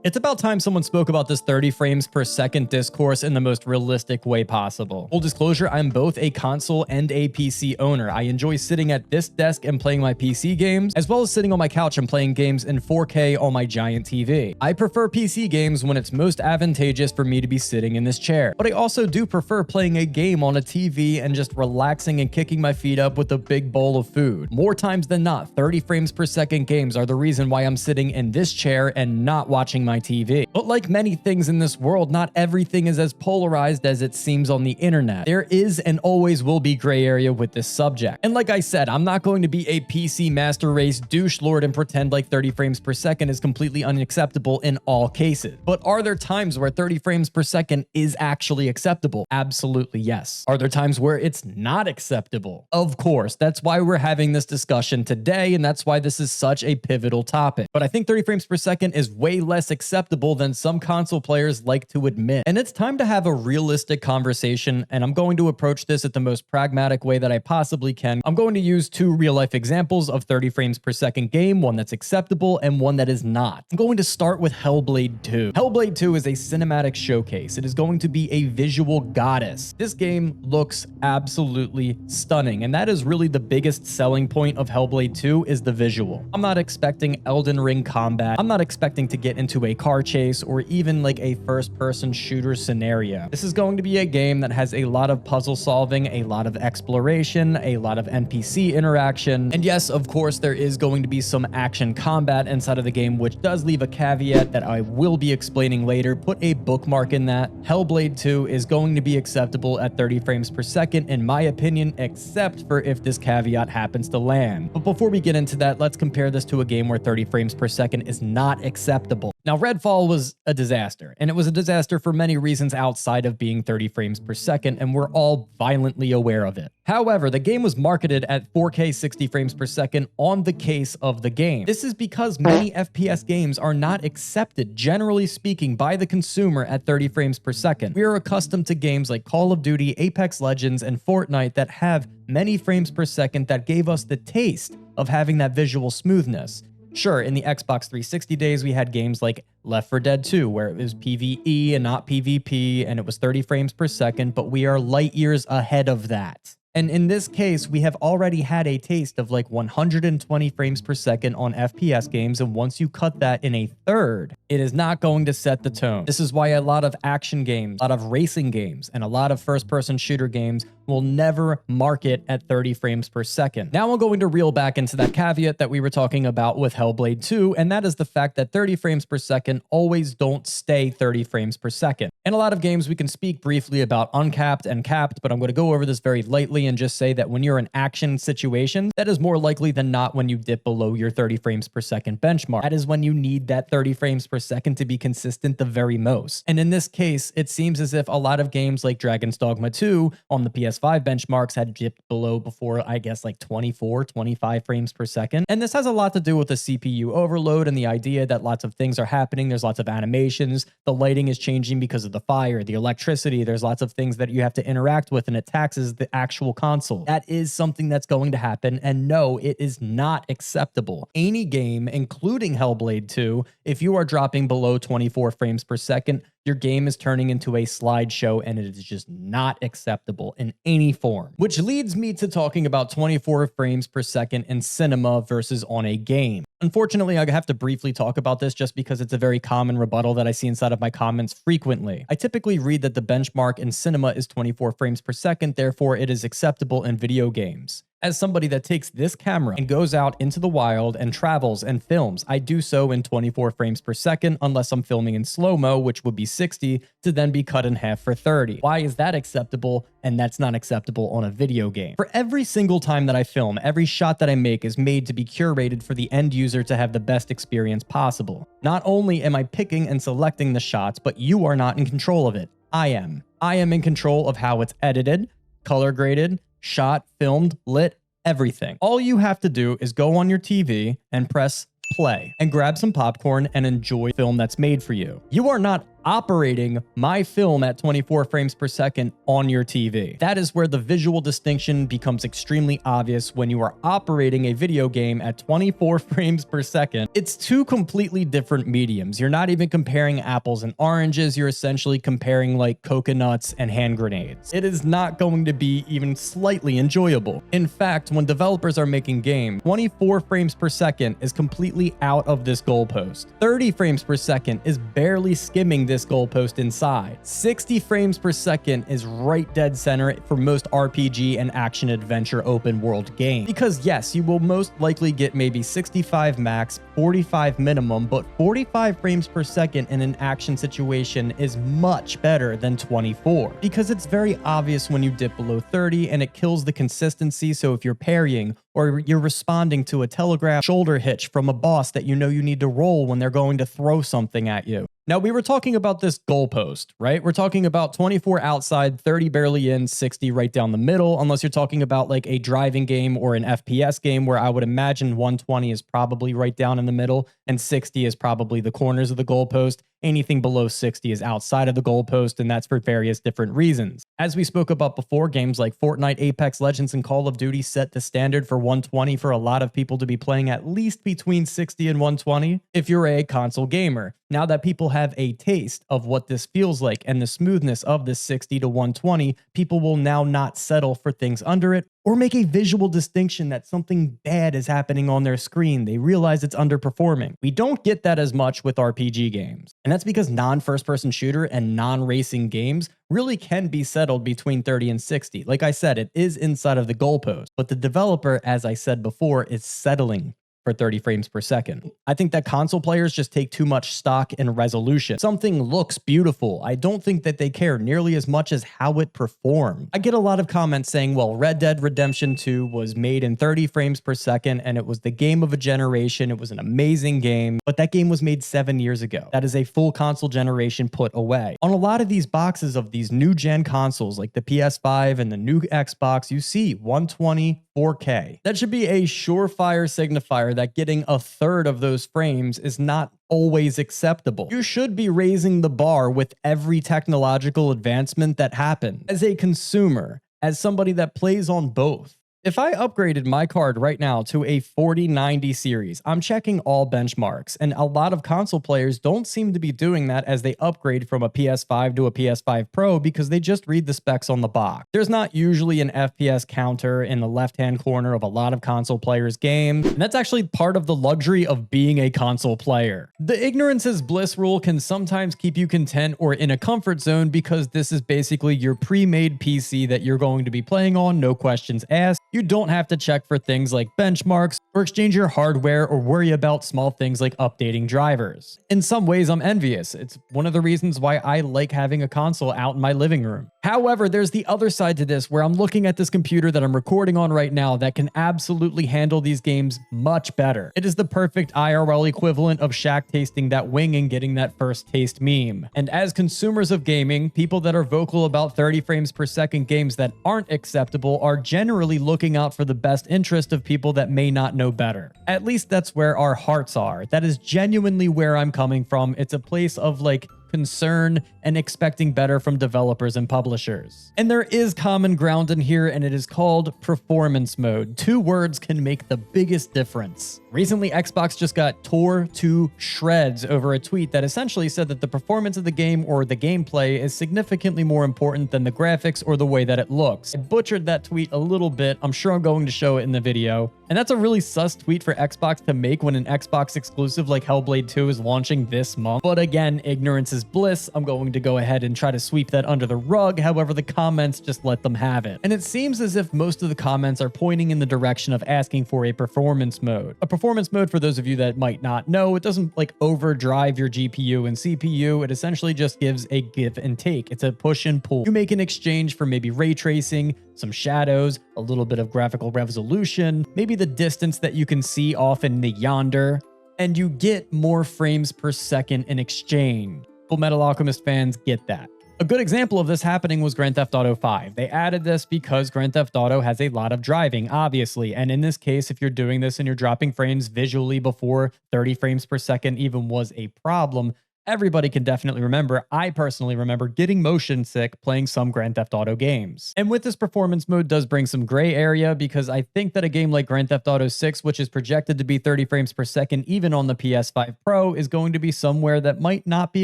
It's about time someone spoke about this 30 frames per second discourse in the most realistic way possible. Full disclosure, I'm both a console and a PC owner. I enjoy sitting at this desk and playing my PC games, as well as sitting on my couch and playing games in 4K on my giant TV. I prefer PC games when it's most advantageous for me to be sitting in this chair, but I also do prefer playing a game on a TV and just relaxing and kicking my feet up with a big bowl of food. More times than not, 30 frames per second games are the reason why I'm sitting in this chair and not watching my TV. But like many things in this world, not everything is as polarized as it seems on the internet. There is and always will be gray area with this subject. And like I said, I'm not going to be a PC master race douche lord and pretend like 30 frames per second is completely unacceptable in all cases. But are there times where 30 frames per second is actually acceptable? Absolutely yes. Are there times where it's not acceptable? Of course. That's why we're having this discussion today, and that's why this is such a pivotal topic. But I think 30 frames per second is way less acceptable than some console players like to admit. And it's time to have a realistic conversation, and I'm going to approach this at the most pragmatic way that I possibly can. I'm going to use two real-life examples of 30 frames per second game, one that's acceptable and one that is not. I'm going to start with Hellblade 2. Hellblade 2 is a cinematic showcase. It is going to be a visual goddess. This game looks absolutely stunning, and that is really the biggest selling point of Hellblade 2 is the visual. I'm not expecting Elden Ring combat. I'm not expecting to get into a car chase or even like a first-person shooter scenario. This is going to be a game that has a lot of puzzle solving, a lot of exploration, a lot of NPC interaction, and yes, of course, there is going to be some action combat inside of the game, which does leave a caveat that I will be explaining later. Put a bookmark in that. Hellblade 2 is going to be acceptable at 30 frames per second, in my opinion, except for if this caveat happens to land. But before we get into that, let's compare this to a game where 30 frames per second is not acceptable. Now, Redfall was a disaster, and it was a disaster for many reasons outside of being 30 frames per second, and we're all violently aware of it. However, the game was marketed at 4K 60 frames per second on the case of the game. This is because many FPS games are not accepted, generally speaking, by the consumer at 30 frames per second. We are accustomed to games like Call of Duty, Apex Legends, and Fortnite that have many frames per second that gave us the taste of having that visual smoothness. Sure, in the Xbox 360 days, we had games like Left 4 Dead 2, where it was PvE and not PvP, and it was 30 frames per second, but we are light years ahead of that. And in this case, we have already had a taste of like 120 frames per second on FPS games, and once you cut that in a third, it is not going to set the tone. This is why a lot of action games, a lot of racing games, and a lot of first-person shooter games will never market at 30 frames per second. Now I'm going to reel back into that caveat that we were talking about with Hellblade 2, and that is the fact that 30 frames per second always don't stay 30 frames per second. In a lot of games, we can speak briefly about uncapped and capped, but I'm going to go over this very lightly and just say that when you're in action situations, that is more likely than not when you dip below your 30 frames per second benchmark. That is when you need that 30 frames per second to be consistent the very most. And in this case, it seems as if a lot of games like Dragons Dogma 2 on the PS5 benchmarks had dipped below before, I guess, like 24, 25 frames per second. And this has a lot to do with the CPU overload and the idea that lots of things are happening. There's lots of animations. The lighting is changing because of the fire, the electricity. There's lots of things that you have to interact with, and it taxes the actual console. That is something that's going to happen, and no, it is not acceptable. Any game, including Hellblade 2, if you are dropping below 24 frames per second, your game is turning into a slideshow, and it is just not acceptable in any form. Which leads me to talking about 24 frames per second in cinema versus on a game. Unfortunately, I have to briefly talk about this just because it's a very common rebuttal that I see inside of my comments frequently. I typically read that the benchmark in cinema is 24 frames per second, therefore it is acceptable in video games. As somebody that takes this camera and goes out into the wild and travels and films, I do so in 24 frames per second unless I'm filming in slow-mo, which would be 60, to then be cut in half for 30. Why is that acceptable and that's not acceptable on a video game? For every single time that I film, every shot that I make is made to be curated for the end user to have the best experience possible. Not only am I picking and selecting the shots, but you are not in control of it. I am. I am in control of how it's edited, color graded, shot, filmed, lit, everything. All you have to do is go on your TV and press play and grab some popcorn and enjoy the film that's made for you. You are not operating my film at 24 frames per second on your TV. That is where the visual distinction becomes extremely obvious when you are operating a video game at 24 frames per second. It's two completely different mediums. You're not even comparing apples and oranges. You're essentially comparing like coconuts and hand grenades. It is not going to be even slightly enjoyable. In fact, when developers are making games, 24 frames per second is completely out of this goalpost. 30 frames per second is barely skimming this goalpost inside. 60 frames per second is right dead center for most RPG and action adventure open world games. Because yes, you will most likely get maybe 65 max, 45 minimum, but 45 frames per second in an action situation is much better than 24. Because it's very obvious when you dip below 30 and it kills the consistency. So if you're parrying or you're responding to a telegraph shoulder hitch from a boss that you know you need to roll when they're going to throw something at you. Now, we were talking about this goalpost, right? We're talking about 24 outside, 30 barely in, 60 right down the middle, unless you're talking about like a driving game or an FPS game where I would imagine 120 is probably right down in the middle and 60 is probably the corners of the goalpost. Anything below 60 is outside of the goalpost, and that's for various different reasons. As we spoke about before, games like Fortnite, Apex Legends, and Call of Duty set the standard for 120 for a lot of people to be playing at least between 60 and 120 if you're a console gamer. Now that people have a taste of what this feels like and the smoothness of this 60 to 120, people will now not settle for things under it or make a visual distinction that something bad is happening on their screen. They realize it's underperforming. We don't get that as much with RPG games. And that's because non-first-person shooter and non-racing games really can be settled between 30 and 60. Like I said, it is inside of the goalpost, but the developer, as I said before, is settling for 30 frames per second. I think that console players just take too much stock in resolution. Something looks beautiful. I don't think that they care nearly as much as how it performed. I get a lot of comments saying, well, Red Dead Redemption 2 was made in 30 frames per second and it was the game of a generation. It was an amazing game, but that game was made 7 years ago. That is a full console generation put away. On a lot of these boxes of these new gen consoles like the PS5 and the new Xbox, you see 120 4K. That should be a surefire signifier that getting a third of those frames is not always acceptable. You should be raising the bar with every technological advancement that happens. As a consumer, as somebody that plays on both, if I upgraded my card right now to a 4090 series, I'm checking all benchmarks, and a lot of console players don't seem to be doing that as they upgrade from a PS5 to a PS5 Pro because they just read the specs on the box. There's not usually an FPS counter in the left-hand corner of a lot of console players' games, and that's actually part of the luxury of being a console player. The ignorance is bliss rule can sometimes keep you content or in a comfort zone because this is basically your pre-made PC that you're going to be playing on, no questions asked. You don't have to check for things like benchmarks or exchange your hardware or worry about small things like updating drivers. In some ways, I'm envious. It's one of the reasons why I like having a console out in my living room. However, there's the other side to this where I'm looking at this computer that I'm recording on right now that can absolutely handle these games much better. It is the perfect IRL equivalent of Shaq tasting that wing and getting that first taste meme. And as consumers of gaming, people that are vocal about 30 frames per second games that aren't acceptable are generally looking out for the best interest of people that may not know better. At least that's where our hearts are. That is genuinely where I'm coming from. It's a place of like concern and expecting better from developers and publishers. And there is common ground in here, and it is called performance mode. Two words can make the biggest difference. Recently, Xbox just got tore to shreds over a tweet that essentially said that the performance of the game or the gameplay is significantly more important than the graphics or the way that it looks. I butchered that tweet a little bit. I'm sure I'm going to show it in the video. And that's a really sus tweet for Xbox to make when an Xbox exclusive like Hellblade 2 is launching this month. But again, ignorance is bliss. I'm going to go ahead and try to sweep that under the rug. However, the comments just let them have it. And it seems as if most of the comments are pointing in the direction of asking for a performance mode. A performance mode, for those of you that might not know, it doesn't like overdrive your GPU and CPU. It essentially just gives a give and take. It's a push and pull. You make an exchange for maybe ray tracing, some shadows, a little bit of graphical resolution, maybe the distance that you can see off in the yonder, and you get more frames per second in exchange. Full Metal Alchemist fans get that. A good example of this happening was Grand Theft Auto 5. They added this because Grand Theft Auto has a lot of driving, obviously, and in this case, if you're doing this and you're dropping frames visually before 30 frames per second even was a problem, Everybody can definitely remember. I personally remember getting motion sick playing some Grand Theft Auto games. And with this performance mode does bring some gray area, because I think that a game like Grand Theft Auto 6, which is projected to be 30 frames per second even on the PS5 Pro, is going to be somewhere that might not be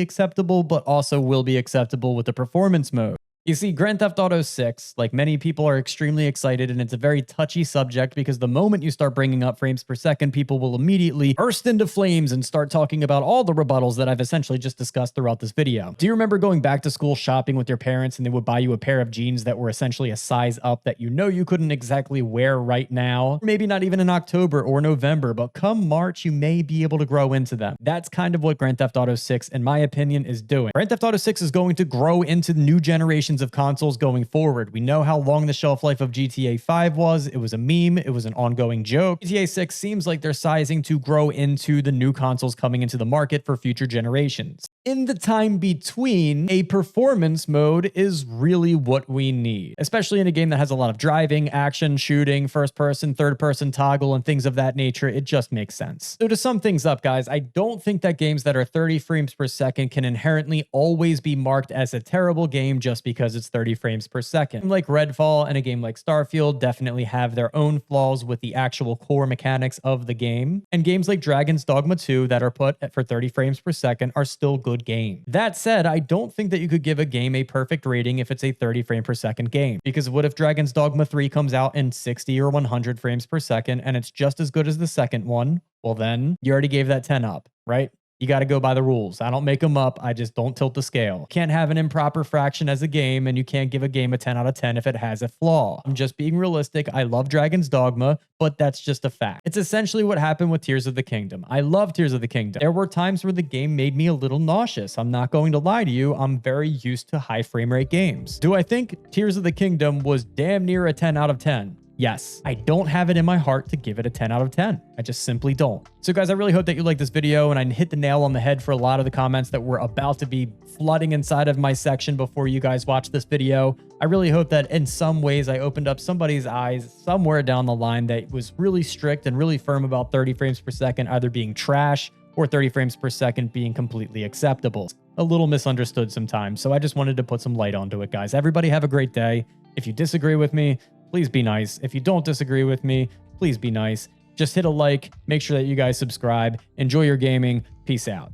acceptable, but also will be acceptable with the performance mode. You see, Grand Theft Auto 6, like many people, are extremely excited, and it's a very touchy subject because the moment you start bringing up frames per second, people will immediately burst into flames and start talking about all the rebuttals that I've essentially just discussed throughout this video. Do you remember going back to school shopping with your parents and they would buy you a pair of jeans that were essentially a size up that you know you couldn't exactly wear right now? Maybe not even in October or November, but come March, you may be able to grow into them. That's kind of what Grand Theft Auto 6, in my opinion, is doing. Grand Theft Auto 6 is going to grow into new generations of consoles going forward. We know how long the shelf life of GTA 5 was. It was a meme. It was an ongoing joke. GTA 6 seems like they're sizing to grow into the new consoles coming into the market for future generations. In the time between, a performance mode is really what we need, especially in a game that has a lot of driving, action, shooting, first person, third person toggle, and things of that nature. It just makes sense. So to sum things up, guys, I don't think that games that are 30 frames per second can inherently always be marked as a terrible game just because it's 30 frames per second. Like Redfall and a game like Starfield definitely have their own flaws with the actual core mechanics of the game, and games like Dragons Dogma 2 that are put for 30 frames per second are still good game. That said, I don't think that you could give a game a perfect rating if it's a 30 frame per second game, because what if Dragon's Dogma 3 comes out in 60 or 100 frames per second and it's just as good as the second one? Well, then you already gave that 10 up, right? You got to go by the rules. I don't make them up. I just don't tilt the scale. Can't have an improper fraction as a game, and you can't give a game a 10 out of 10 if it has a flaw. I'm just being realistic. I love Dragon's Dogma, but that's just a fact. It's essentially what happened with Tears of the Kingdom. I love Tears of the Kingdom. There were times where the game made me a little nauseous. I'm not going to lie to you. I'm very used to high frame rate games. Do I think Tears of the Kingdom was damn near a 10 out of 10? Yes. I don't have it in my heart to give it a 10 out of 10. I just simply don't. So guys, I really hope that you liked this video, and I hit the nail on the head for a lot of the comments that were about to be flooding inside of my section before you guys watch this video. I really hope that in some ways I opened up somebody's eyes somewhere down the line that was really strict and really firm about 30 frames per second either being trash or 30 frames per second being completely acceptable. A little misunderstood sometimes, so I just wanted to put some light onto it, guys. Everybody have a great day. If you disagree with me, please be nice. If you don't disagree with me, please be nice. Just hit a like, make sure that you guys subscribe. Enjoy your gaming. Peace out.